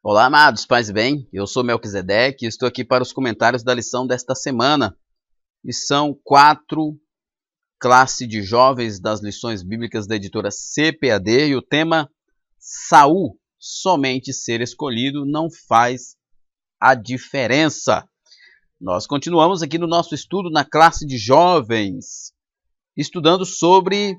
Olá, amados, paz e bem? Eu sou Melquisedeque e estou aqui para os comentários da lição desta semana. Lição 4, classe de jovens das lições bíblicas da editora CPAD, e o tema: Saul, somente ser escolhido não faz a diferença. Nós continuamos aqui no nosso estudo na classe de jovens, estudando sobre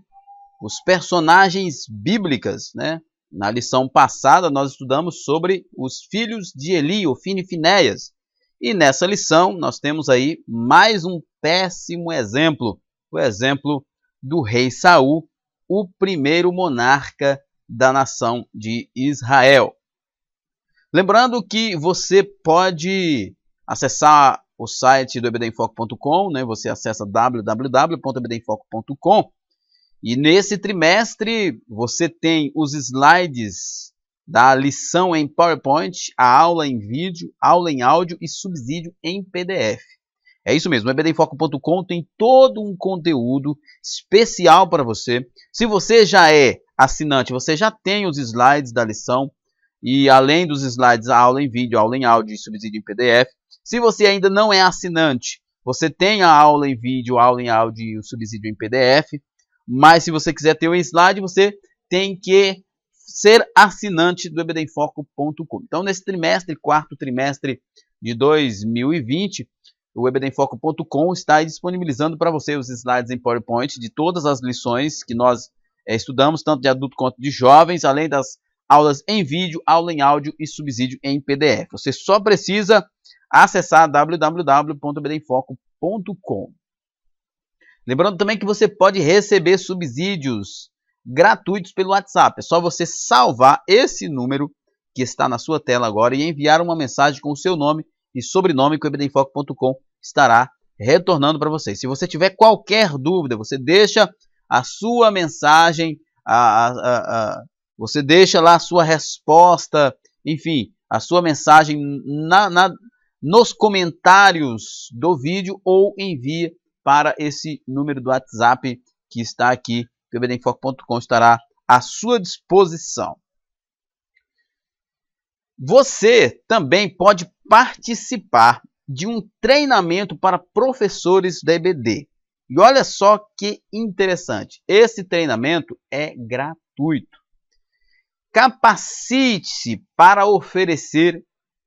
os personagens bíblicos, né? Na lição passada, nós estudamos sobre os filhos de Eli, Ofni e Finéias. E nessa lição, nós temos aí mais um péssimo exemplo. O exemplo do rei Saul, o primeiro monarca da nação de Israel. Lembrando que você pode acessar o site do ebdenfoco.com, né? Você acessa www.ebdenfoco.com. E nesse trimestre você tem os slides da lição em PowerPoint, a aula em vídeo, aula em áudio e subsídio em PDF. É isso mesmo, o ebdenfoco.com tem todo um conteúdo especial para você. Se você já é assinante, você já tem os slides da lição e além dos slides, a aula em vídeo, aula em áudio e subsídio em PDF. Se você ainda não é assinante, você tem a aula em vídeo, aula em áudio e o subsídio em PDF. Mas se você quiser ter um slide, você tem que ser assinante do ebdenfoco.com. Então, nesse trimestre, quarto trimestre de 2020, o ebdenfoco.com está disponibilizando para você os slides em PowerPoint de todas as lições que nós estudamos, tanto de adulto quanto de jovens, além das aulas em vídeo, aula em áudio e subsídio em PDF. Você só precisa acessar www.ebdenfoco.com. Lembrando também que você pode receber subsídios gratuitos pelo WhatsApp. É só você salvar esse número que está na sua tela agora e enviar uma mensagem com o seu nome e sobrenome que o ebdenfoco.com estará retornando para você. Se você tiver qualquer dúvida, você deixa a sua mensagem, você deixa lá a sua resposta, enfim, a sua mensagem nos comentários do vídeo ou envia para esse número do WhatsApp que está aqui, que o ebdenfoco.com estará à sua disposição. Você também pode participar de um treinamento para professores da EBD. E olha só que interessante, esse treinamento é gratuito. Capacite-se para oferecer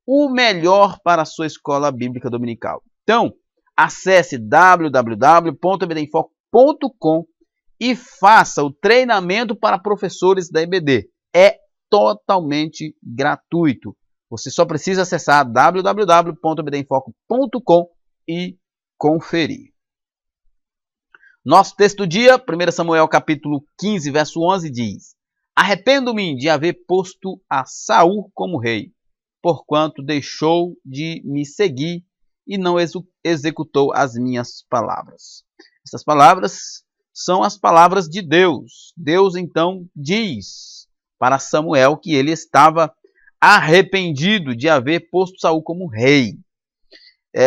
o melhor para a sua escola bíblica dominical. Então, acesse www.ebdenfoco.com e faça o treinamento para professores da EBD. É totalmente gratuito. Você só precisa acessar www.ebdenfoco.com e conferir. Nosso texto do dia, 1 Samuel capítulo 15, verso 11, diz: Arrependo-me de haver posto a Saul como rei, porquanto deixou de me seguir e não executou as minhas palavras. Essas palavras são as palavras de Deus. Deus então diz para Samuel que ele estava arrependido de haver posto Saul como rei.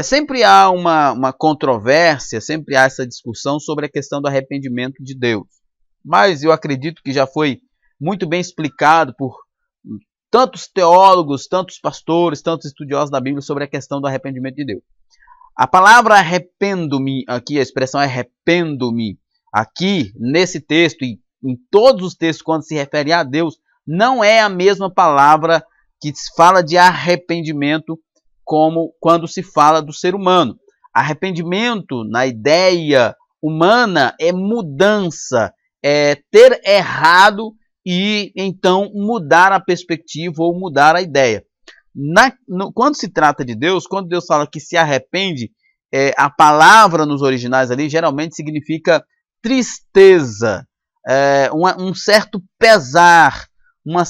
Sempre há uma controvérsia, sempre há essa discussão sobre a questão do arrependimento de Deus. Mas eu acredito que já foi muito bem explicado por tantos teólogos, tantos pastores, tantos estudiosos da Bíblia sobre a questão do arrependimento de Deus. A palavra arrependo-me, aqui a expressão arrependo-me, aqui nesse texto e em todos os textos quando se refere a Deus, não é a mesma palavra que se fala de arrependimento como quando se fala do ser humano. Arrependimento, na ideia humana, é mudança, é ter errado e então mudar a perspectiva ou mudar a ideia. Quando se trata de Deus, quando Deus fala que se arrepende, a palavra nos originais ali geralmente significa tristeza, um certo pesar, uma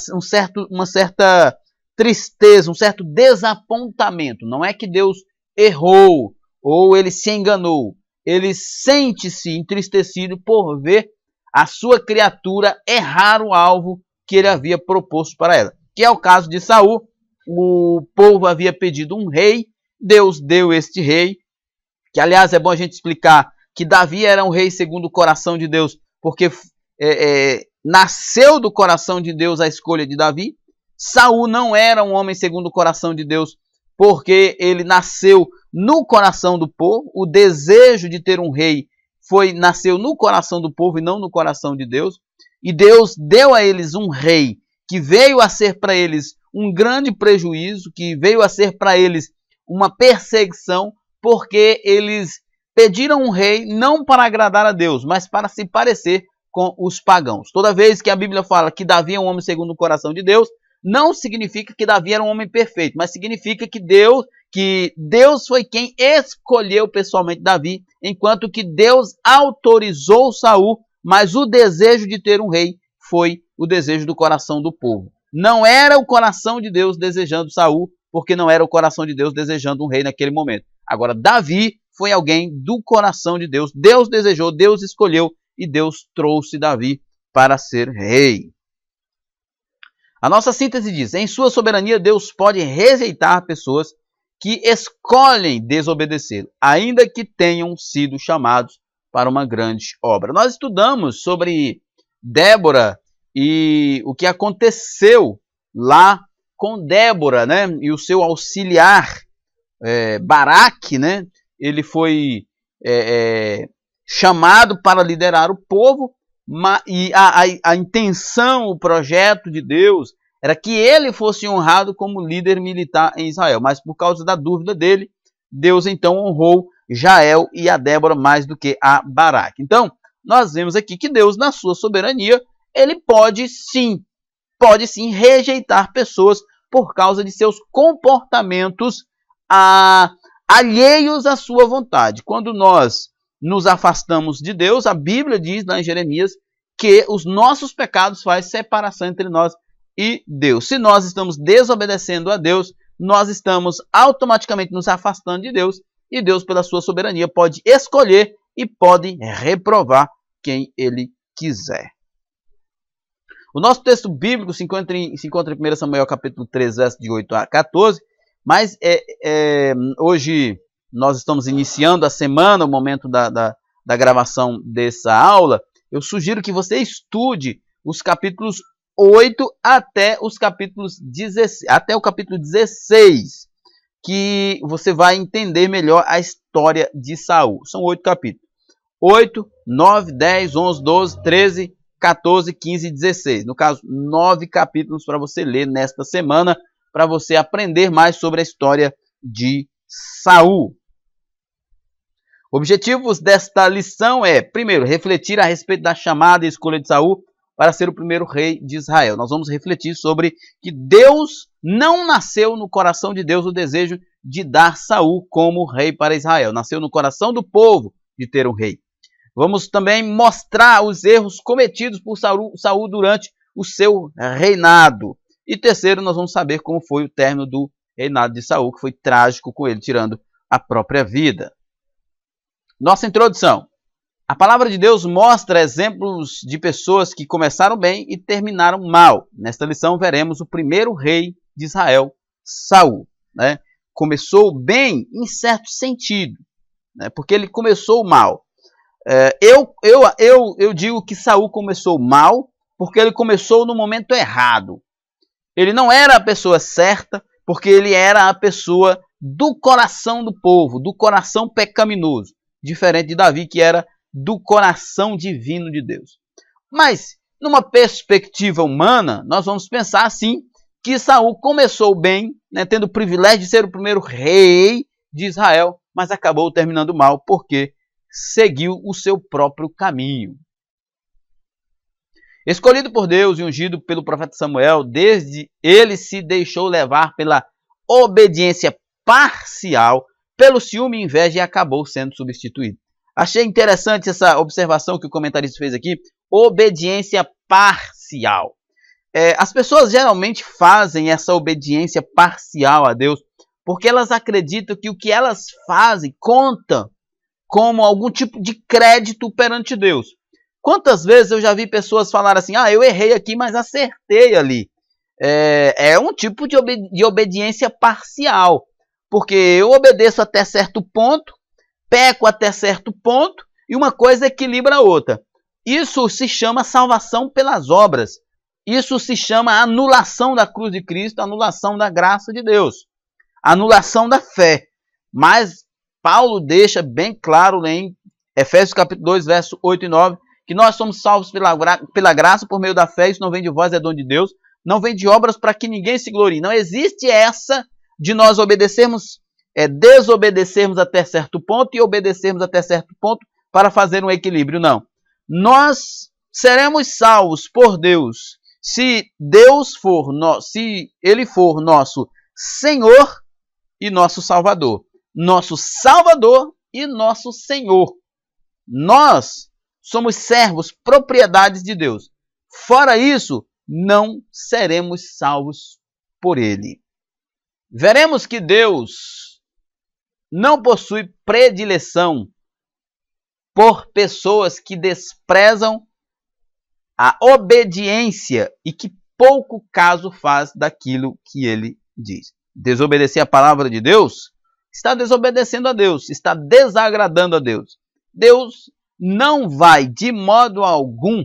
certa tristeza, um certo desapontamento. Não é que Deus errou ou ele se enganou. Ele sente-se entristecido por ver a sua criatura errar o alvo que ele havia proposto para ela. Que é o caso de Saul. O povo havia pedido um rei, Deus deu este rei, que aliás é bom a gente explicar que Davi era um rei segundo o coração de Deus, porque nasceu do coração de Deus a escolha de Davi. Saul não era um homem segundo o coração de Deus, porque ele nasceu no coração do povo. O desejo de ter um rei nasceu no coração do povo e não no coração de Deus. E Deus deu a eles um rei que veio a ser para eles um grande prejuízo, que veio a ser para eles uma perseguição, porque eles pediram um rei não para agradar a Deus, mas para se parecer com os pagãos. Toda vez que a Bíblia fala que Davi é um homem segundo o coração de Deus, não significa que Davi era um homem perfeito, mas significa que Deus foi quem escolheu pessoalmente Davi, enquanto que Deus autorizou Saul, mas o desejo de ter um rei foi o desejo do coração do povo. Não era o coração de Deus desejando Saul, porque não era o coração de Deus desejando um rei naquele momento. Agora, Davi foi alguém do coração de Deus. Deus desejou, Deus escolheu e Deus trouxe Davi para ser rei. A nossa síntese diz: em sua soberania, Deus pode rejeitar pessoas que escolhem desobedecer, ainda que tenham sido chamados para uma grande obra. Nós estudamos sobre Débora e o que aconteceu lá com Débora, né? E o seu auxiliar, Baraque, né? Ele foi chamado para liderar o povo, e a intenção, o projeto de Deus era que ele fosse honrado como líder militar em Israel. Mas por causa da dúvida dele, Deus então honrou Jael e a Débora mais do que a Baraque. Então, nós vemos aqui que Deus, na sua soberania, ele pode sim rejeitar pessoas por causa de seus comportamentos alheios à sua vontade. Quando nós nos afastamos de Deus, a Bíblia diz lá em Jeremias que os nossos pecados fazem separação entre nós e Deus. Se nós estamos desobedecendo a Deus, nós estamos automaticamente nos afastando de Deus, e Deus, pela sua soberania, pode escolher e pode reprovar quem ele quiser. O nosso texto bíblico se encontra em 1 Samuel capítulo 3, verso de 8 a 14, mas hoje nós estamos iniciando a semana, o momento da gravação dessa aula. Eu sugiro que você estude os capítulos 8 até o capítulo 16, que você vai entender melhor a história de Saul. São 8 capítulos. 8, 9, 10, 11, 12, 13, 14, 15 e 16. No caso, 9 capítulos para você ler nesta semana, para você aprender mais sobre a história de Saul. Objetivos desta lição é, primeiro, refletir a respeito da chamada e escolha de Saul para ser o primeiro rei de Israel. Nós vamos refletir sobre que Deus não nasceu no coração de Deus o desejo de dar Saul como rei para Israel. Nasceu no coração do povo de ter um rei. Vamos também mostrar os erros cometidos por Saul durante o seu reinado. E terceiro, nós vamos saber como foi o término do reinado de Saul, que foi trágico com ele, tirando a própria vida. Nossa introdução. A palavra de Deus mostra exemplos de pessoas que começaram bem e terminaram mal. Nesta lição veremos o primeiro rei de Israel, Saul. Né? Começou bem em certo sentido, né? Porque ele começou mal. Eu digo que Saul começou mal porque ele começou no momento errado. Ele não era a pessoa certa, porque ele era a pessoa do coração do povo, do coração pecaminoso. Diferente de Davi, que era do coração divino de Deus. Mas, numa perspectiva humana, nós vamos pensar assim, que Saul começou bem, né, tendo o privilégio de ser o primeiro rei de Israel, mas acabou terminando mal, porque seguiu o seu próprio caminho. Escolhido por Deus e ungido pelo profeta Samuel, desde ele se deixou levar pela obediência parcial, pelo ciúme e inveja, e acabou sendo substituído. Achei interessante essa observação que o comentarista fez aqui, obediência parcial. As pessoas geralmente fazem essa obediência parcial a Deus, porque elas acreditam que o que elas fazem conta como algum tipo de crédito perante Deus. Quantas vezes eu já vi pessoas falar assim, eu errei aqui, mas acertei ali. É um tipo de obediência parcial, porque eu obedeço até certo ponto, peco até certo ponto, e uma coisa equilibra a outra. Isso se chama salvação pelas obras. Isso se chama anulação da cruz de Cristo, anulação da graça de Deus, anulação da fé. Mas Paulo deixa bem claro em Efésios capítulo 2, verso 8 e 9, que nós somos salvos pela graça por meio da fé. Isso não vem de vós, é dom de Deus. Não vem de obras para que ninguém se glorie. Não existe essa de nós obedecermos, desobedecermos até certo ponto e obedecermos até certo ponto para fazer um equilíbrio. Não. Nós seremos salvos por Deus se Ele for nosso Senhor e nosso Salvador. Nosso Salvador e nosso Senhor. Nós somos servos, propriedades de Deus. Fora isso, não seremos salvos por Ele. Veremos que Deus não possui predileção por pessoas que desprezam a obediência e que pouco caso faz daquilo que Ele diz. Desobedecer a palavra de Deus está desobedecendo a Deus, está desagradando a Deus. Deus não vai, de modo algum,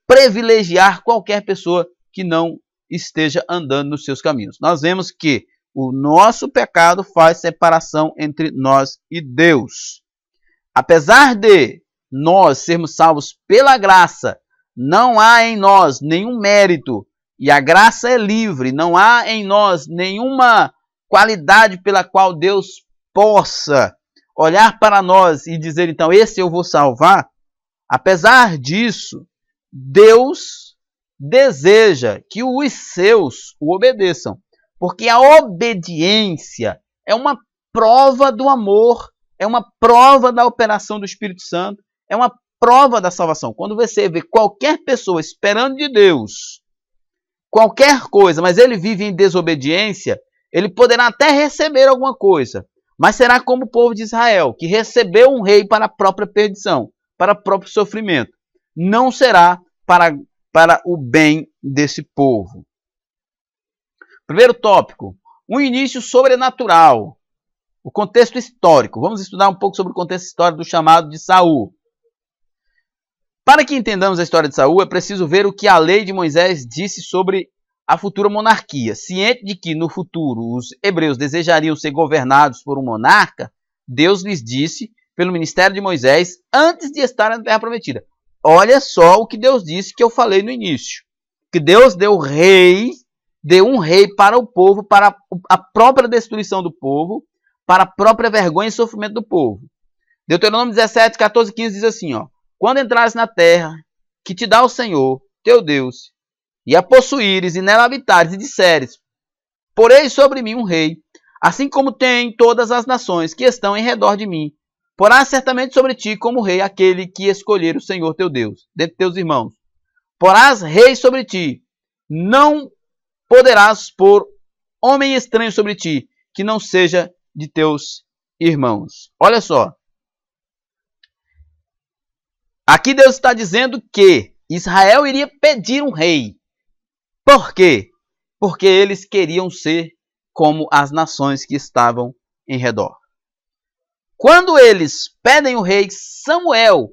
privilegiar qualquer pessoa que não esteja andando nos seus caminhos. Nós vemos que o nosso pecado faz separação entre nós e Deus. Apesar de nós sermos salvos pela graça, não há em nós nenhum mérito, e a graça é livre, não há em nós nenhuma qualidade pela qual Deus possa olhar para nós e dizer, então, esse eu vou salvar. Apesar disso, Deus deseja que os seus o obedeçam, porque a obediência é uma prova do amor, é uma prova da operação do Espírito Santo, é uma prova da salvação. Quando você vê qualquer pessoa esperando de Deus qualquer coisa, mas ele vive em desobediência, ele poderá até receber alguma coisa, mas será como o povo de Israel, que recebeu um rei para a própria perdição, para o próprio sofrimento. Não será para o bem desse povo. Primeiro tópico, um início sobrenatural. O contexto histórico. Vamos estudar um pouco sobre o contexto histórico do chamado de Saul. Para que entendamos a história de Saul, é preciso ver o que a lei de Moisés disse sobre a futura monarquia. Ciente de que no futuro os hebreus desejariam ser governados por um monarca, Deus lhes disse, pelo ministério de Moisés, antes de estar na terra prometida. Olha só o que Deus disse, que eu falei no início. Que Deus deu um rei para o povo, para a própria destruição do povo, para a própria vergonha e sofrimento do povo. Deuteronômio 17, 14 e 15 diz assim, ó. Quando entrares na terra que te dá o Senhor, teu Deus, e a possuíres e nela habitares, e disseres, porei sobre mim um rei, assim como tem todas as nações que estão em redor de mim, porá certamente sobre ti como rei aquele que escolher o Senhor teu Deus, dentre teus irmãos. Porás rei sobre ti, não poderás pôr homem estranho sobre ti, que não seja de teus irmãos. Olha só. Aqui Deus está dizendo que Israel iria pedir um rei. Por quê? Porque eles queriam ser como as nações que estavam em redor. Quando eles pedem o rei, Samuel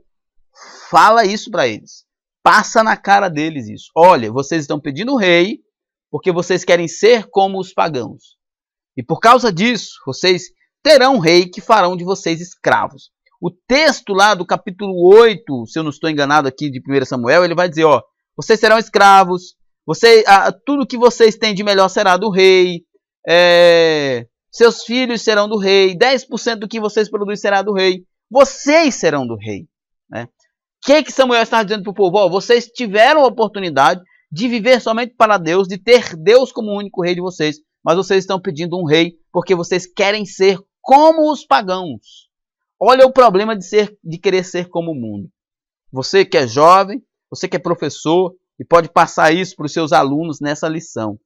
fala isso para eles. Passa na cara deles isso. Olha, vocês estão pedindo um rei porque vocês querem ser como os pagãos. E por causa disso, vocês terão um rei que farão de vocês escravos. O texto lá do capítulo 8, se eu não estou enganado aqui, de 1 Samuel, ele vai dizer, ó, vocês serão escravos, tudo que vocês têm de melhor será do rei, seus filhos serão do rei, 10% do que vocês produzem será do rei, vocês serão do rei. Né? O que Samuel está dizendo para o povo? Ó, vocês tiveram a oportunidade de viver somente para Deus, de ter Deus como o único rei de vocês, mas vocês estão pedindo um rei porque vocês querem ser como os pagãos. Olha o problema de querer ser como o mundo. Você que é jovem, você que é professor, e pode passar isso para os seus alunos nessa lição.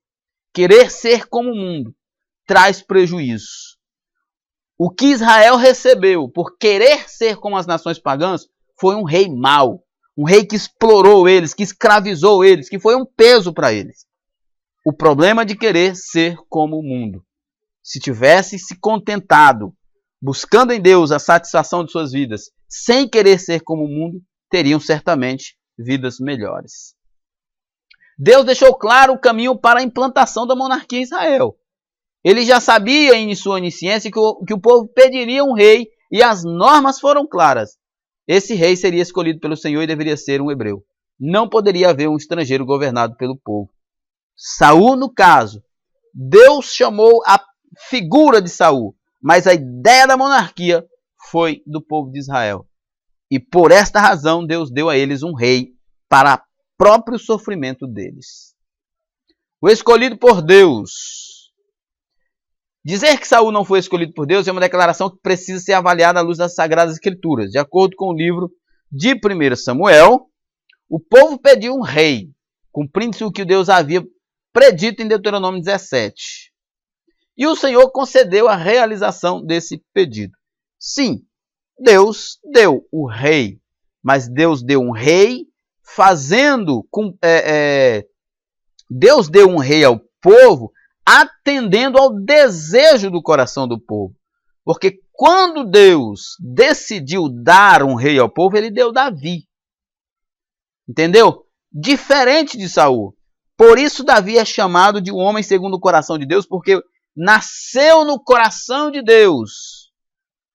Querer ser como o mundo traz prejuízo. O que Israel recebeu por querer ser como as nações pagãs foi um rei mau. Um rei que explorou eles, que escravizou eles, que foi um peso para eles. O problema de querer ser como o mundo. Se tivesse se contentado buscando em Deus a satisfação de suas vidas, sem querer ser como o mundo, teriam certamente vidas melhores. Deus deixou claro o caminho para a implantação da monarquia em Israel. Ele já sabia em sua onisciência que o povo pediria um rei e as normas foram claras. Esse rei seria escolhido pelo Senhor e deveria ser um hebreu. Não poderia haver um estrangeiro governado pelo povo. Saul, no caso, Deus chamou a figura de Saul, mas a ideia da monarquia foi do povo de Israel. E por esta razão Deus deu a eles um rei para o próprio sofrimento deles. O escolhido por Deus. Dizer que Saul não foi escolhido por Deus é uma declaração que precisa ser avaliada à luz das Sagradas Escrituras. De acordo com o livro de 1 Samuel, o povo pediu um rei, cumprindo-se o que Deus havia predito em Deuteronômio 17. E o Senhor concedeu a realização desse pedido. Sim, Deus deu o rei, mas Deus deu um rei Deus deu um rei ao povo atendendo ao desejo do coração do povo. Porque quando Deus decidiu dar um rei ao povo, ele deu Davi. Entendeu? Diferente de Saul. Por isso Davi é chamado de um homem segundo o coração de Deus, porque nasceu no coração de Deus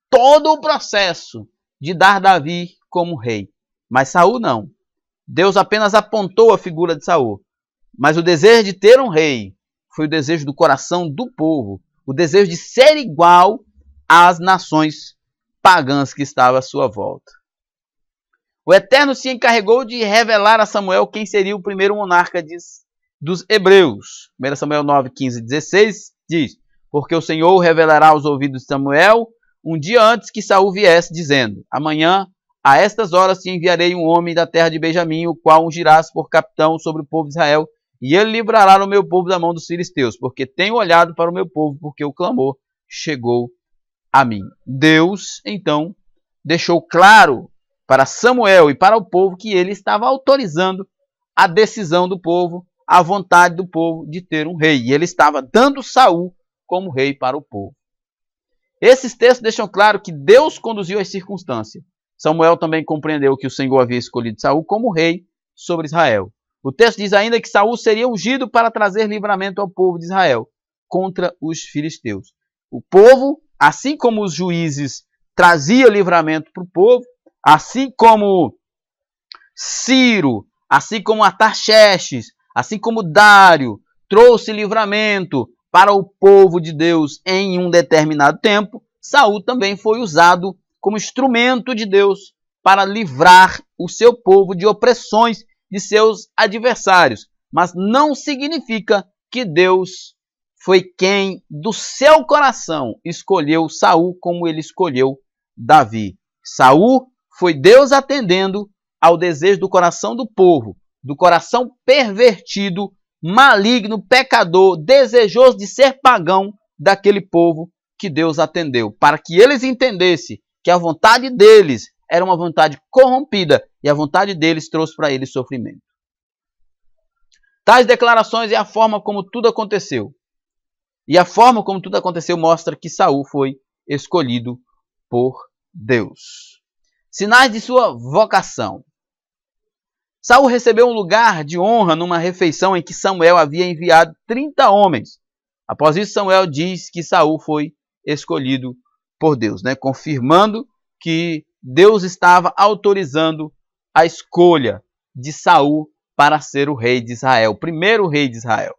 todo o processo de dar Davi como rei. Mas Saul não. Deus apenas apontou a figura de Saul. Mas o desejo de ter um rei foi o desejo do coração do povo. O desejo de ser igual às nações pagãs que estavam à sua volta. O Eterno se encarregou de revelar a Samuel quem seria o primeiro monarca dos hebreus. 1 Samuel 9, 15 e 16 diz: porque o Senhor revelará aos ouvidos de Samuel um dia antes que Saul viesse, dizendo: amanhã, a estas horas, te enviarei um homem da terra de Benjamim, o qual ungirás por capitão sobre o povo de Israel, e ele livrará o meu povo da mão dos filisteus, porque tenho olhado para o meu povo, porque o clamor chegou a mim. Deus, então, deixou claro para Samuel e para o povo que ele estava autorizando a decisão do povo, a vontade do povo de ter um rei. E ele estava dando Saul como rei para o povo. Esses textos deixam claro que Deus conduziu as circunstâncias. Samuel também compreendeu que o Senhor havia escolhido Saul como rei sobre Israel. O texto diz ainda que Saul seria ungido para trazer livramento ao povo de Israel contra os filisteus. O povo, assim como os juízes traziam livramento para o povo, assim como Ciro, assim como Artaxerxes, assim como Dário, trouxe livramento para o povo de Deus em um determinado tempo, Saul também foi usado como instrumento de Deus para livrar o seu povo de opressões de seus adversários. Mas não significa que Deus foi quem, do seu coração, escolheu Saul como ele escolheu Davi. Saul foi Deus atendendo ao desejo do coração do povo, do coração pervertido, maligno, pecador, desejoso de ser pagão daquele povo que Deus atendeu, para que eles entendessem que a vontade deles era uma vontade corrompida e a vontade deles trouxe para eles sofrimento. Tais declarações é a forma como tudo aconteceu. E a forma como tudo aconteceu mostra que Saul foi escolhido por Deus. Sinais de sua vocação. Saul recebeu um lugar de honra numa refeição em que Samuel havia enviado 30 homens. Após isso, Samuel diz que Saul foi escolhido por Deus, confirmando que Deus estava autorizando a escolha de Saul para ser o rei de Israel, o primeiro rei de Israel.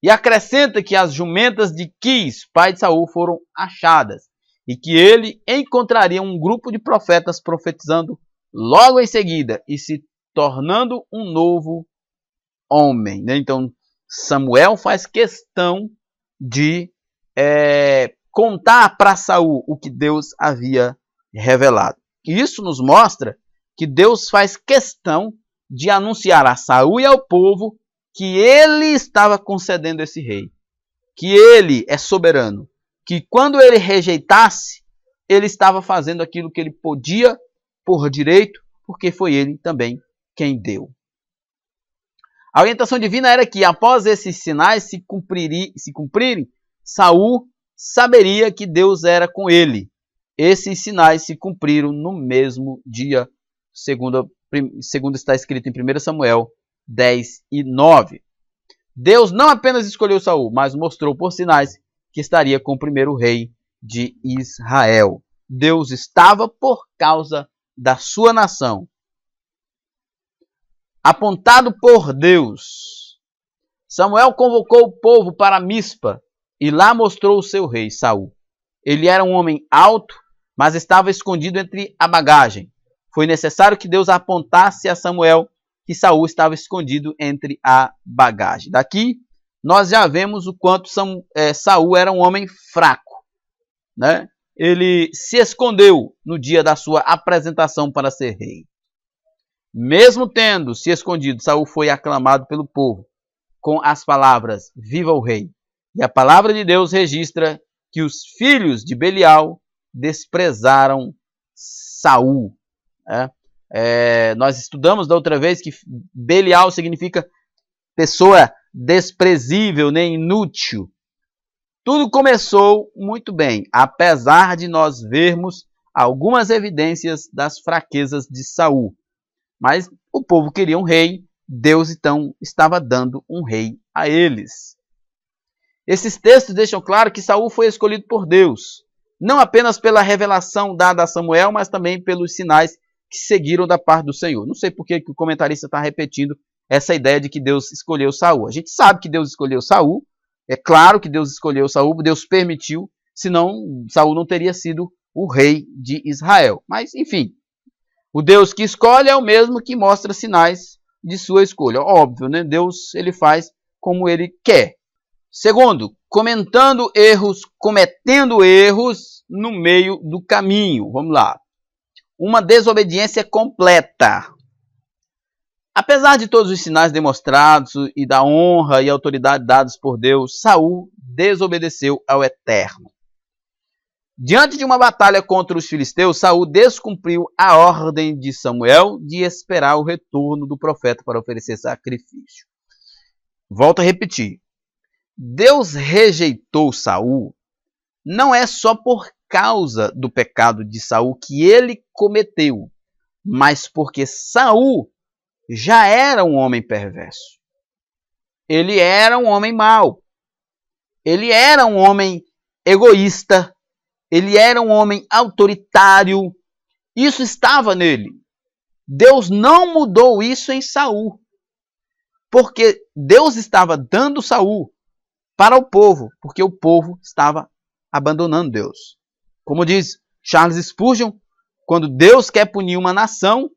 E acrescenta que as jumentas de Quis, pai de Saul, foram achadas e que ele encontraria um grupo de profetas profetizando logo em seguida e se tornando um novo homem. Então, Samuel faz questão de contar para Saul o que Deus havia revelado. E isso nos mostra que Deus faz questão de anunciar a Saul e ao povo que ele estava concedendo esse rei, que ele é soberano, que quando ele rejeitasse, ele estava fazendo aquilo que ele podia por direito, porque foi ele também quem deu. A orientação divina era que após esses sinais se cumprirem, Saul saberia que Deus era com ele. Esses sinais se cumpriram no mesmo dia, segundo segundo está escrito em 1 Samuel 10:9. Deus não apenas escolheu Saul, mas mostrou por sinais que estaria com o primeiro rei de Israel. Deus estava por causa da sua nação. Apontado por Deus, Samuel convocou o povo para Mispa e lá mostrou o seu rei, Saul. Ele era um homem alto, mas estava escondido entre a bagagem. Foi necessário que Deus apontasse a Samuel que Saul estava escondido entre a bagagem. Daqui, nós já vemos o quanto Saul era um homem fraco, né? Ele se escondeu no dia da sua apresentação para ser rei. Mesmo tendo se escondido, Saul foi aclamado pelo povo com as palavras: "Viva o rei!" E a palavra de Deus registra que os filhos de Belial desprezaram Saul. Nós estudamos da outra vez que Belial significa pessoa desprezível, nem inútil. Tudo começou muito bem, apesar de nós vermos algumas evidências das fraquezas de Saul. Mas o povo queria um rei, Deus então estava dando um rei a eles. Esses textos deixam claro que Saul foi escolhido por Deus, não apenas pela revelação dada a Samuel, mas também pelos sinais que seguiram da parte do Senhor. Não sei por que o comentarista está repetindo essa ideia de que Deus escolheu Saul. A gente sabe que Deus escolheu Saul, é claro que Deus escolheu Saul, Deus permitiu, senão Saul não teria sido o rei de Israel. Mas, enfim, o Deus que escolhe é o mesmo que mostra sinais de sua escolha. Óbvio, né? Deus ele faz como ele quer. Segundo, cometendo erros no meio do caminho. Vamos lá. Uma desobediência completa. Apesar de todos os sinais demonstrados e da honra e autoridade dados por Deus, Saul desobedeceu ao Eterno. Diante de uma batalha contra os filisteus, Saul descumpriu a ordem de Samuel de esperar o retorno do profeta para oferecer sacrifício. Volto a repetir. Deus rejeitou Saul não é só por causa do pecado de Saul que ele cometeu, mas porque Saul já era um homem perverso. Ele era um homem mau. Ele era um homem egoísta. Ele era um homem autoritário. Isso estava nele. Deus não mudou isso em Saul, porque Deus estava dando Saul para o povo, porque o povo estava abandonando Deus. Como diz Charles Spurgeon, quando Deus quer punir uma nação,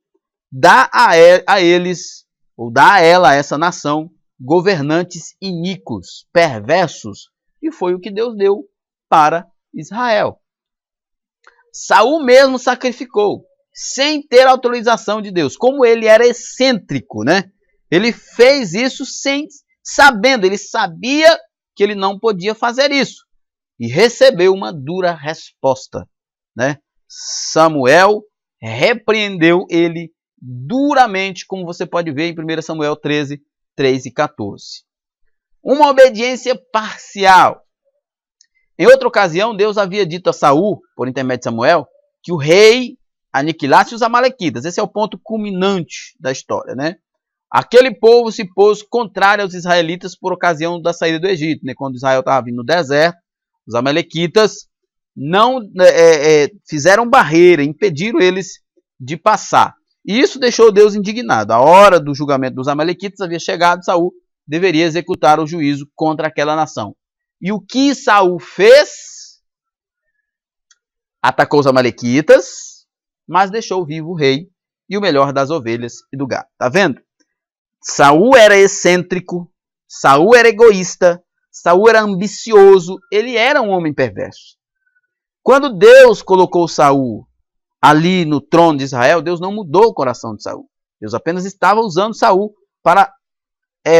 dá a eles, ou dá a ela, a essa nação, governantes iníquos, perversos, e foi o que Deus deu para Israel. Saul mesmo sacrificou, sem ter autorização de Deus. Como ele era excêntrico, né? Ele fez isso sabendo, ele sabia que ele não podia fazer isso. E recebeu uma dura resposta, né? Samuel repreendeu ele duramente, como você pode ver em 1 Samuel 13, 3 e 14. Uma obediência parcial. Em outra ocasião, Deus havia dito a Saul, por intermédio de Samuel, que o rei aniquilasse os amalequitas. Esse é o ponto culminante da história, né? Aquele povo se pôs contrário aos israelitas por ocasião da saída do Egito, né? Quando Israel estava vindo no deserto, os amalequitas não fizeram barreira, impediram eles de passar. E isso deixou Deus indignado. A hora do julgamento dos amalequitas havia chegado, Saul deveria executar o juízo contra aquela nação. E o que Saul fez? Atacou os amalequitas, mas deixou vivo o rei e o melhor das ovelhas e do gado. Tá vendo? Saul era excêntrico, Saul era egoísta, Saul era ambicioso, ele era um homem perverso. Quando Deus colocou Saul ali no trono de Israel, Deus não mudou o coração de Saul. Deus apenas estava usando Saul para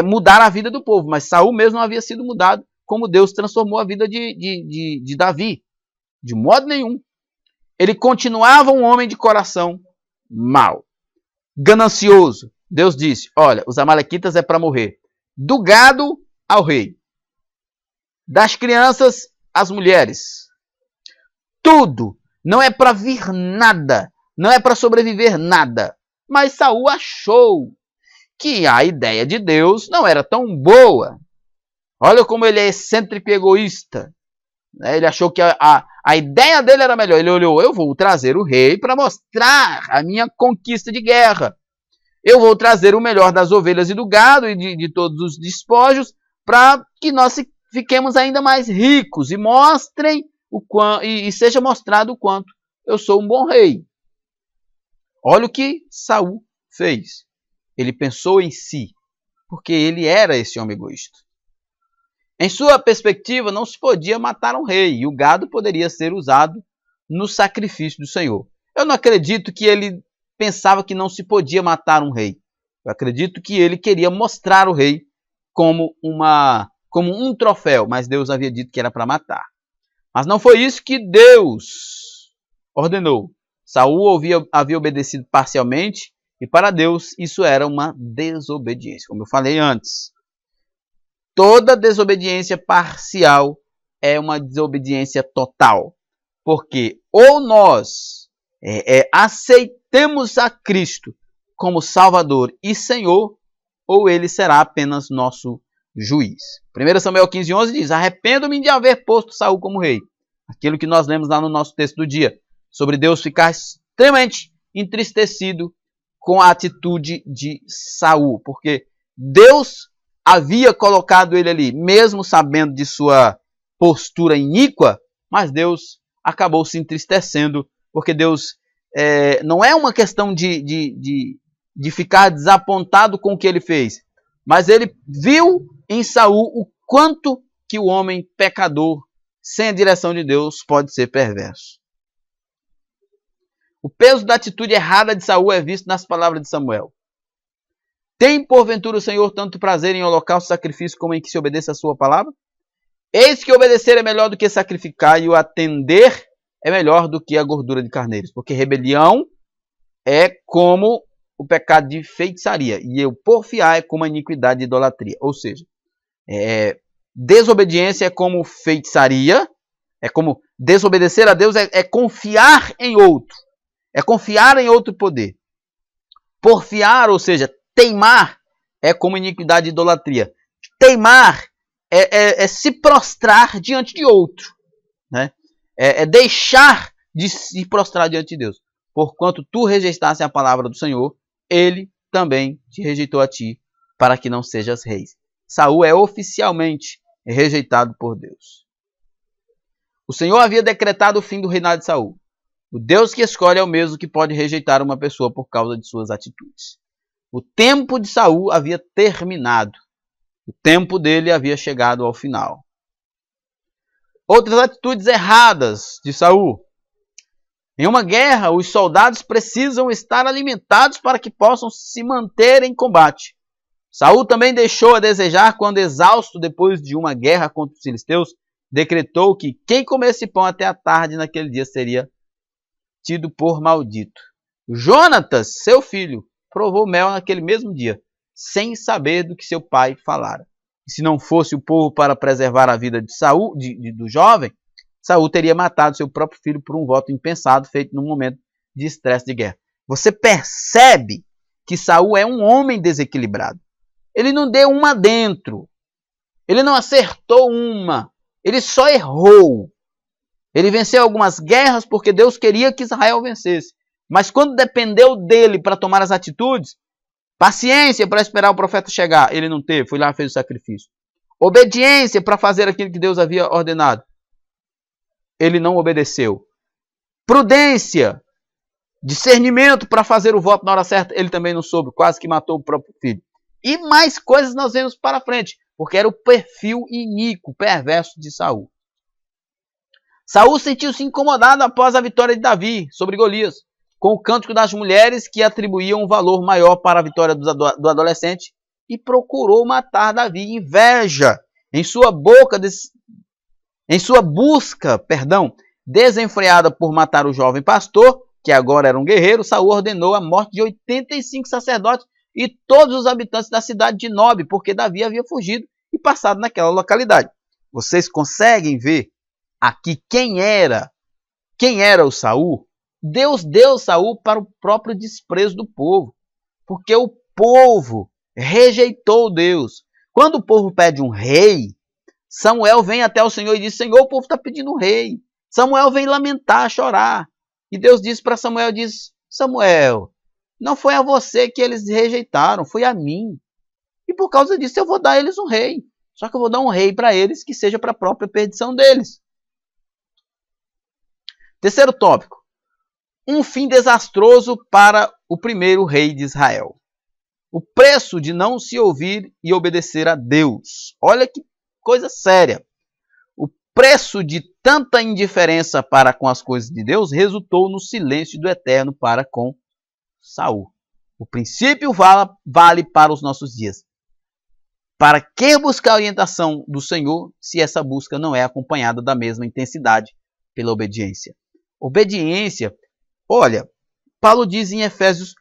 mudar a vida do povo, mas Saul mesmo não havia sido mudado como Deus transformou a vida de Davi. De modo nenhum. Ele continuava um homem de coração mau, ganancioso. Deus disse, olha, os amalequitas é para morrer. Do gado ao rei. Das crianças às mulheres. Tudo. Não é para vir nada. Não é para sobreviver nada. Mas Saul achou que a ideia de Deus não era tão boa. Olha como ele é excêntrico e egoísta. Ele achou que a ideia dele era melhor. Ele olhou, eu vou trazer o rei para mostrar a minha conquista de guerra. Eu vou trazer o melhor das ovelhas e do gado e de todos os despojos para que nós fiquemos ainda mais ricos e mostrem e seja mostrado o quanto eu sou um bom rei. Olha o que Saul fez. Ele pensou em si, porque ele era esse homem egoísta. Em sua perspectiva, não se podia matar um rei, e o gado poderia ser usado no sacrifício do Senhor. Eu não acredito que ele pensava que não se podia matar um rei. Eu acredito que ele queria mostrar o rei como um troféu, mas Deus havia dito que era para matar. Mas não foi isso que Deus ordenou. Saul havia obedecido parcialmente, e para Deus isso era uma desobediência, como eu falei antes. Toda desobediência parcial é uma desobediência total. Porque ou nós aceitemos a Cristo como Salvador e Senhor, ou ele será apenas nosso juiz. 1 Samuel 15:11 diz, arrependo-me de haver posto Saul como rei. Aquilo que nós lemos lá no nosso texto do dia, sobre Deus ficar extremamente entristecido com a atitude de Saul. Porque Deus havia colocado ele ali, mesmo sabendo de sua postura iníqua, mas Deus acabou se entristecendo, porque Deus não é uma questão de ficar desapontado com o que ele fez, mas ele viu em Saul o quanto que o homem pecador, sem a direção de Deus, pode ser perverso. O peso da atitude errada de Saul é visto nas palavras de Samuel. Tem, porventura, o Senhor tanto prazer em holocausto e sacrifício como em que se obedeça a sua palavra? Eis que obedecer é melhor do que sacrificar, e o atender é melhor do que a gordura de carneiros. Porque rebelião é como o pecado de feitiçaria, e o porfiar é como a iniquidade de idolatria. Ou seja, desobediência é como feitiçaria, é como desobedecer a Deus, é confiar em outro. É confiar em outro poder. Porfiar, ou seja, teimar é como iniquidade e idolatria. Teimar é se prostrar diante de outro. Né? É deixar de se prostrar diante de Deus. Porquanto tu rejeitaste a palavra do Senhor, ele também te rejeitou a ti, para que não sejas rei. Saul é oficialmente rejeitado por Deus. O Senhor havia decretado o fim do reinado de Saul. O Deus que escolhe é o mesmo que pode rejeitar uma pessoa por causa de suas atitudes. O tempo de Saul havia terminado. O tempo dele havia chegado ao final. Outras atitudes erradas de Saul. Em uma guerra, os soldados precisam estar alimentados para que possam se manter em combate. Saul também deixou a desejar quando, exausto depois de uma guerra contra os filisteus, decretou que quem comesse pão até a tarde naquele dia seria tido por maldito. Jonatas, seu filho, provou mel naquele mesmo dia, sem saber do que seu pai falara. E se não fosse o povo para preservar a vida de Saul, do jovem, Saul teria matado seu próprio filho por um voto impensado feito num momento de estresse de guerra. Você percebe que Saul é um homem desequilibrado. Ele não deu uma dentro. Ele não acertou uma. Ele só errou. Ele venceu algumas guerras porque Deus queria que Israel vencesse. Mas quando dependeu dele para tomar as atitudes, paciência para esperar o profeta chegar, ele não teve, foi lá e fez o sacrifício. Obediência para fazer aquilo que Deus havia ordenado, ele não obedeceu. Prudência, discernimento para fazer o voto na hora certa, ele também não soube, quase que matou o próprio filho. E mais coisas nós vemos para frente, porque era o perfil iníquo, perverso de Saul. Saul sentiu-se incomodado após a vitória de Davi sobre Golias, com o cântico das mulheres que atribuíam um valor maior para a vitória do adolescente, e procurou matar Davi. Inveja em sua busca, desenfreada por matar o jovem pastor, que agora era um guerreiro, Saul ordenou a morte de 85 sacerdotes e todos os habitantes da cidade de Nob, porque Davi havia fugido e passado naquela localidade. Vocês conseguem ver aqui quem era o Saul? Deus deu Saul para o próprio desprezo do povo, porque o povo rejeitou Deus. Quando o povo pede um rei, Samuel vem até o Senhor e diz: Senhor, o povo está pedindo um rei. Samuel vem lamentar, chorar. E Deus diz para Samuel, Samuel, não foi a você que eles rejeitaram, foi a mim. E por causa disso eu vou dar a eles um rei. Só que eu vou dar um rei para eles que seja para a própria perdição deles. Terceiro tópico. Um fim desastroso para o primeiro rei de Israel. O preço de não se ouvir e obedecer a Deus. Olha que coisa séria. O preço de tanta indiferença para com as coisas de Deus resultou no silêncio do Eterno para com Saul. O princípio vale para os nossos dias. Para que buscar a orientação do Senhor se essa busca não é acompanhada da mesma intensidade pela obediência? Obediência, olha, Paulo diz em Efésios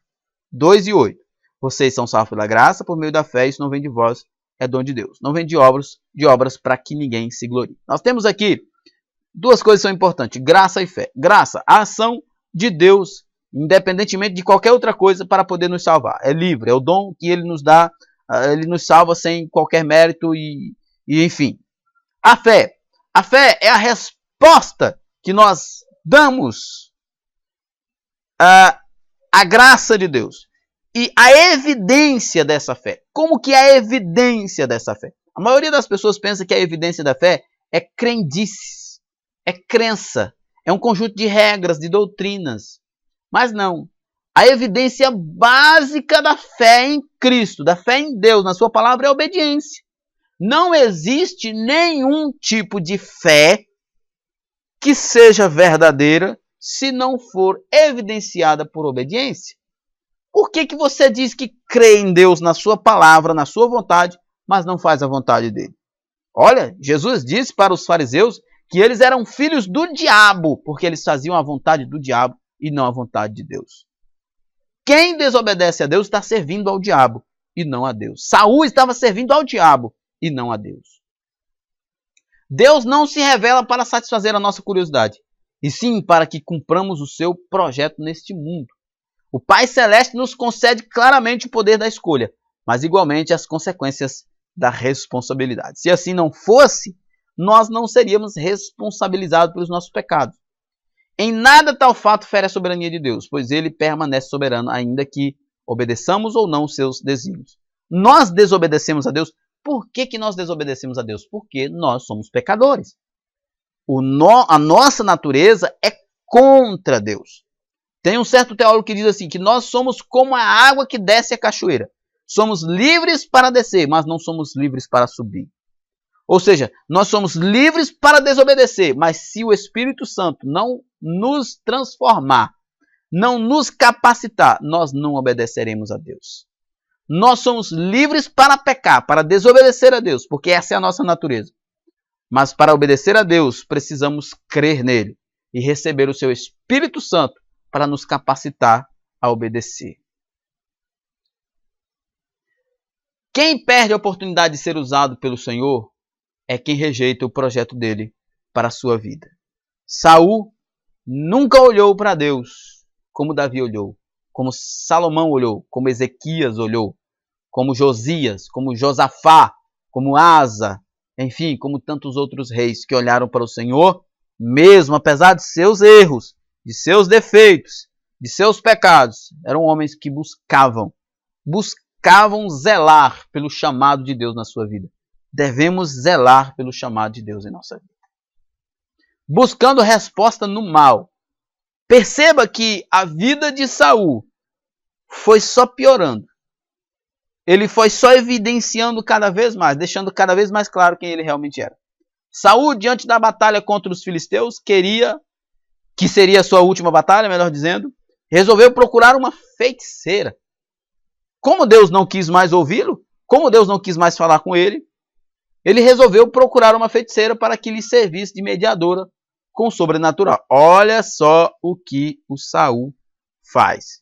2:8, vocês são salvos pela graça, por meio da fé, isso não vem de vós, é dom de Deus. Não vem de obras para que ninguém se glorie. Nós temos aqui duas coisas que são importantes, graça e fé. Graça, a ação de Deus, independentemente de qualquer outra coisa, para poder nos salvar. É livre, é o dom que Ele nos dá, Ele nos salva sem qualquer mérito e enfim. A fé é a resposta que nós damos à graça de Deus. E a evidência dessa fé. Como que é a evidência dessa fé? A maioria das pessoas pensa que a evidência da fé é crendices, é crença, é um conjunto de regras, de doutrinas. Mas não. A evidência básica da fé em Cristo, da fé em Deus, na sua palavra, é a obediência. Não existe nenhum tipo de fé que seja verdadeira se não for evidenciada por obediência. Por que você diz que crê em Deus, na sua palavra, na sua vontade, mas não faz a vontade dele? Olha, Jesus disse para os fariseus que eles eram filhos do diabo, porque eles faziam a vontade do diabo e não a vontade de Deus. Quem desobedece a Deus está servindo ao diabo e não a Deus. Saul estava servindo ao diabo e não a Deus. Deus não se revela para satisfazer a nossa curiosidade, e sim para que cumpramos o seu projeto neste mundo. O Pai Celeste nos concede claramente o poder da escolha, mas igualmente as consequências da responsabilidade. Se assim não fosse, nós não seríamos responsabilizados pelos nossos pecados. Em nada tal fato fere a soberania de Deus, pois ele permanece soberano, ainda que obedeçamos ou não os seus desígnios. Nós desobedecemos a Deus. Por que nós desobedecemos a Deus? Porque nós somos pecadores. A nossa natureza é contra Deus. Tem um certo teólogo que diz assim, que nós somos como a água que desce a cachoeira. Somos livres para descer, mas não somos livres para subir. Ou seja, nós somos livres para desobedecer, mas se o Espírito Santo não nos transformar, não nos capacitar, nós não obedeceremos a Deus. Nós somos livres para pecar, para desobedecer a Deus, porque essa é a nossa natureza. Mas para obedecer a Deus, precisamos crer nele e receber o seu Espírito Santo para nos capacitar a obedecer. Quem perde a oportunidade de ser usado pelo Senhor é quem rejeita o projeto dele para a sua vida. Saul nunca olhou para Deus como Davi olhou, como Salomão olhou, como Ezequias olhou, como Josias, como Josafá, como Asa, enfim, como tantos outros reis que olharam para o Senhor, mesmo apesar de seus erros, de seus defeitos, de seus pecados, eram homens que buscavam zelar pelo chamado de Deus na sua vida. Devemos zelar pelo chamado de Deus em nossa vida. Buscando resposta no mal. Perceba que a vida de Saul foi só piorando. Ele foi só evidenciando cada vez mais, deixando cada vez mais claro quem ele realmente era. Saul, diante da batalha contra os filisteus, que seria a sua última batalha, melhor dizendo, resolveu procurar uma feiticeira. Como Deus não quis mais ouvi-lo, como Deus não quis mais falar com ele, ele resolveu procurar uma feiticeira para que lhe servisse de mediadora com o sobrenatural. Olha só o que o Saul faz.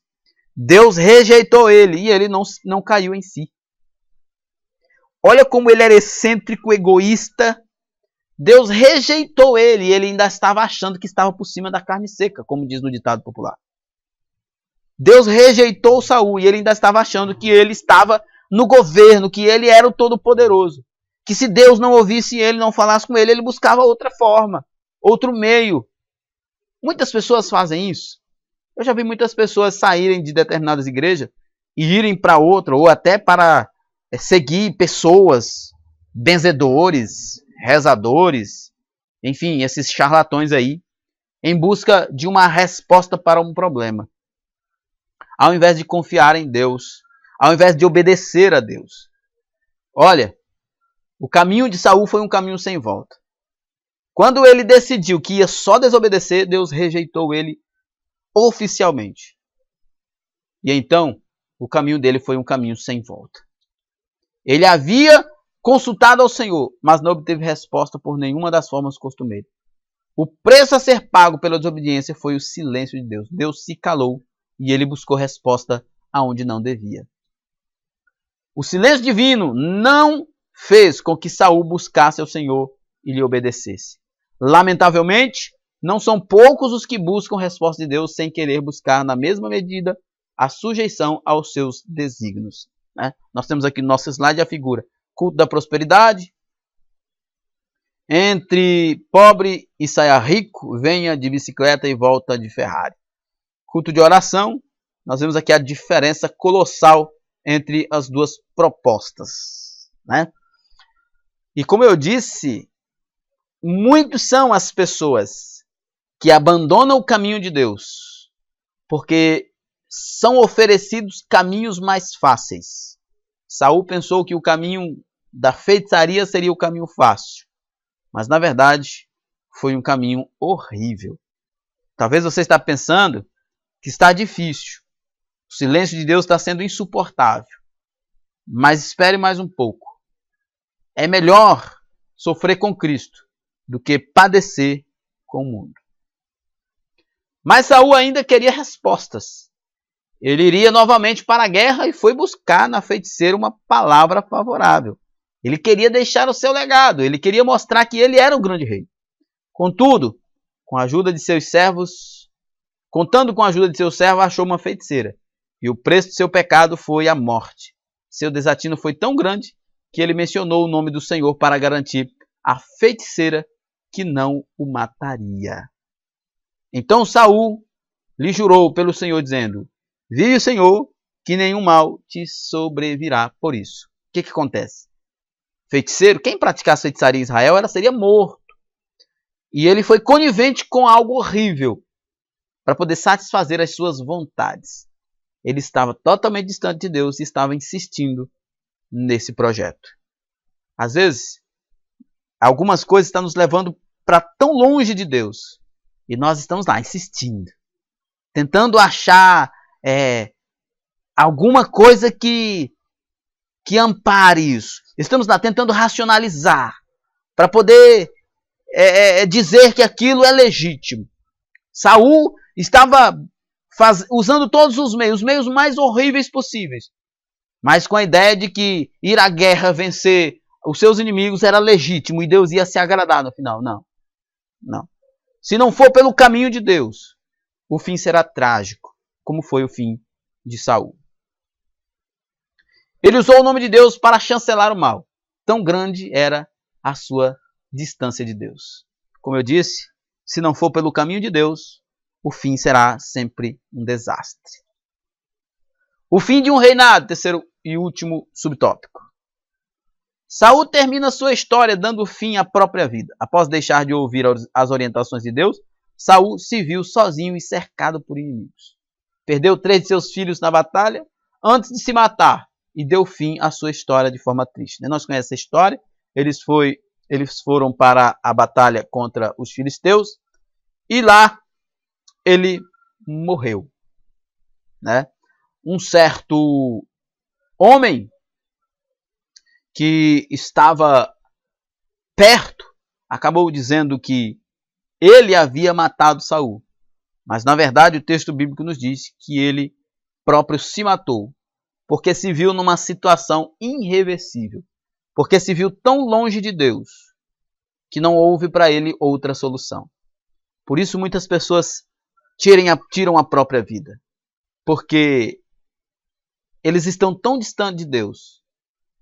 Deus rejeitou ele e ele não caiu em si. Olha como ele era excêntrico, egoísta, Deus rejeitou ele e ele ainda estava achando que estava por cima da carne seca, como diz no ditado popular. Deus rejeitou Saul e ele ainda estava achando que ele estava no governo, que ele era o Todo-Poderoso. Que se Deus não ouvisse ele, não falasse com ele, ele buscava outra forma, outro meio. Muitas pessoas fazem isso. Eu já vi muitas pessoas saírem de determinadas igrejas e irem para outra, ou até para seguir pessoas, benzedores, rezadores, enfim, esses charlatões aí, em busca de uma resposta para um problema. Ao invés de confiar em Deus, ao invés de obedecer a Deus. Olha, o caminho de Saul foi um caminho sem volta. Quando ele decidiu que ia só desobedecer, Deus rejeitou ele oficialmente. E então, o caminho dele foi um caminho sem volta. Ele havia consultado ao Senhor, mas não obteve resposta por nenhuma das formas costumeiras. O preço a ser pago pela desobediência foi o silêncio de Deus. Deus se calou e ele buscou resposta aonde não devia. O silêncio divino não fez com que Saul buscasse ao Senhor e lhe obedecesse. Lamentavelmente, não são poucos os que buscam resposta de Deus sem querer buscar na mesma medida a sujeição aos seus desígnios. Nós temos aqui no nosso slide a figura: culto da prosperidade. Entre pobre e saia rico, venha de bicicleta e volta de Ferrari. Culto de oração, nós vemos aqui a diferença colossal entre as duas propostas. E como eu disse, muitos são as pessoas que abandonam o caminho de Deus, porque são oferecidos caminhos mais fáceis. Saul pensou que o caminho da feitiçaria seria o caminho fácil, mas na verdade foi um caminho horrível. Talvez você está pensando que está difícil, o silêncio de Deus está sendo insuportável, mas espere mais um pouco. É melhor sofrer com Cristo do que padecer com o mundo. Mas Saul ainda queria respostas. Ele iria novamente para a guerra e foi buscar na feiticeira uma palavra favorável. Ele queria deixar o seu legado, ele queria mostrar que ele era o grande rei. Contudo, com a ajuda de seus servos, contando com a ajuda de seu servo, achou uma feiticeira. E o preço de seu pecado foi a morte. Seu desatino foi tão grande que ele mencionou o nome do Senhor para garantir a feiticeira que não o mataria. Então Saul lhe jurou pelo Senhor, dizendo: vive o Senhor, que nenhum mal te sobrevirá por isso. O que acontece? Feiticeiro, quem praticasse feitiçaria em Israel seria morto. E ele foi conivente com algo horrível para poder satisfazer as suas vontades. Ele estava totalmente distante de Deus e estava insistindo nesse projeto. Às vezes, algumas coisas estão nos levando para tão longe de Deus e nós estamos lá insistindo, tentando achar alguma coisa que ampare isso. Estamos lá tentando racionalizar para poder dizer que aquilo é legítimo. Saul estava usando todos os meios mais horríveis possíveis, mas com a ideia de que ir à guerra, vencer os seus inimigos era legítimo e Deus ia se agradar no final. Não. Se não for pelo caminho de Deus, o fim será trágico, como foi o fim de Saul. Ele usou o nome de Deus para chancelar o mal. Tão grande era a sua distância de Deus. Como eu disse, se não for pelo caminho de Deus, o fim será sempre um desastre. O fim de um reinado, terceiro e último subtópico. Saul termina sua história dando fim à própria vida. Após deixar de ouvir as orientações de Deus, Saul se viu sozinho e cercado por inimigos. Perdeu 3 de seus filhos na batalha antes de se matar e deu fim à sua história de forma triste. Nós conhecemos essa história. Eles foram para a batalha contra os filisteus e lá ele morreu. Um certo homem que estava perto acabou dizendo que ele havia matado Saul. Mas na verdade o texto bíblico nos diz que ele próprio se matou, porque se viu numa situação irreversível, porque se viu tão longe de Deus, que não houve para ele outra solução. Por isso muitas pessoas tiram a própria vida, porque eles estão tão distantes de Deus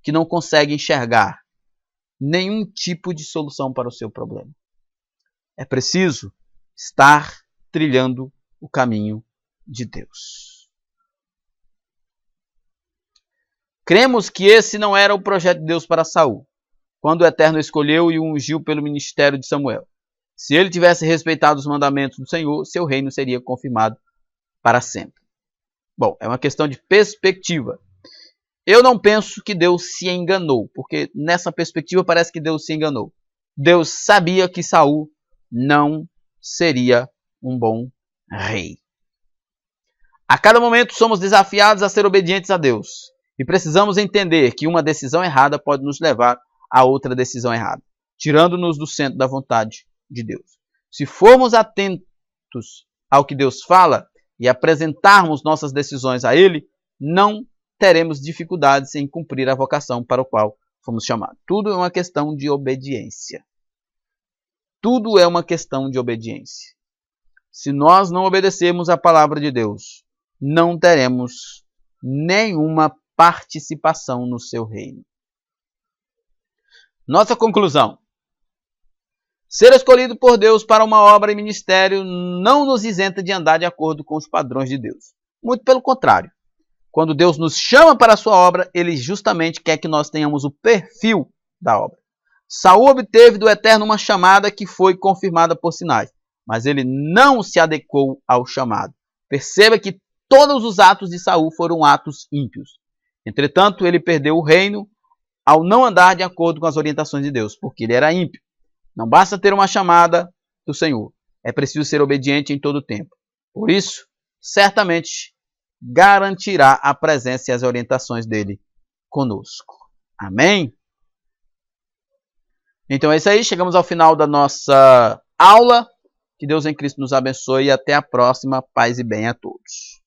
que não conseguem enxergar nenhum tipo de solução para o seu problema. É preciso estar trilhando o caminho de Deus. Cremos que esse não era o projeto de Deus para Saul, quando o Eterno escolheu e o ungiu pelo ministério de Samuel. Se ele tivesse respeitado os mandamentos do Senhor, seu reino seria confirmado para sempre. Bom, é uma questão de perspectiva. Eu não penso que Deus se enganou, porque nessa perspectiva parece que Deus se enganou. Deus sabia que Saul não seria um bom rei. A cada momento somos desafiados a ser obedientes a Deus. E precisamos entender que uma decisão errada pode nos levar a outra decisão errada, tirando-nos do centro da vontade de Deus. Se formos atentos ao que Deus fala e apresentarmos nossas decisões a Ele, não teremos dificuldades em cumprir a vocação para a qual fomos chamados. Tudo é uma questão de obediência. Tudo é uma questão de obediência. Se nós não obedecermos à palavra de Deus, não teremos nenhuma participação no seu reino. Nossa conclusão. Ser escolhido por Deus para uma obra e ministério não nos isenta de andar de acordo com os padrões de Deus. Muito pelo contrário. Quando Deus nos chama para a sua obra, Ele justamente quer que nós tenhamos o perfil da obra. Saul obteve do Eterno uma chamada que foi confirmada por sinais, mas ele não se adequou ao chamado. Perceba que todos os atos de Saul foram atos ímpios. Entretanto, ele perdeu o reino ao não andar de acordo com as orientações de Deus, porque ele era ímpio. Não basta ter uma chamada do Senhor, é preciso ser obediente em todo o tempo. Por isso, certamente garantirá a presença e as orientações dele conosco. Amém? Então é isso aí, chegamos ao final da nossa aula. Que Deus em Cristo nos abençoe e até a próxima. Paz e bem a todos.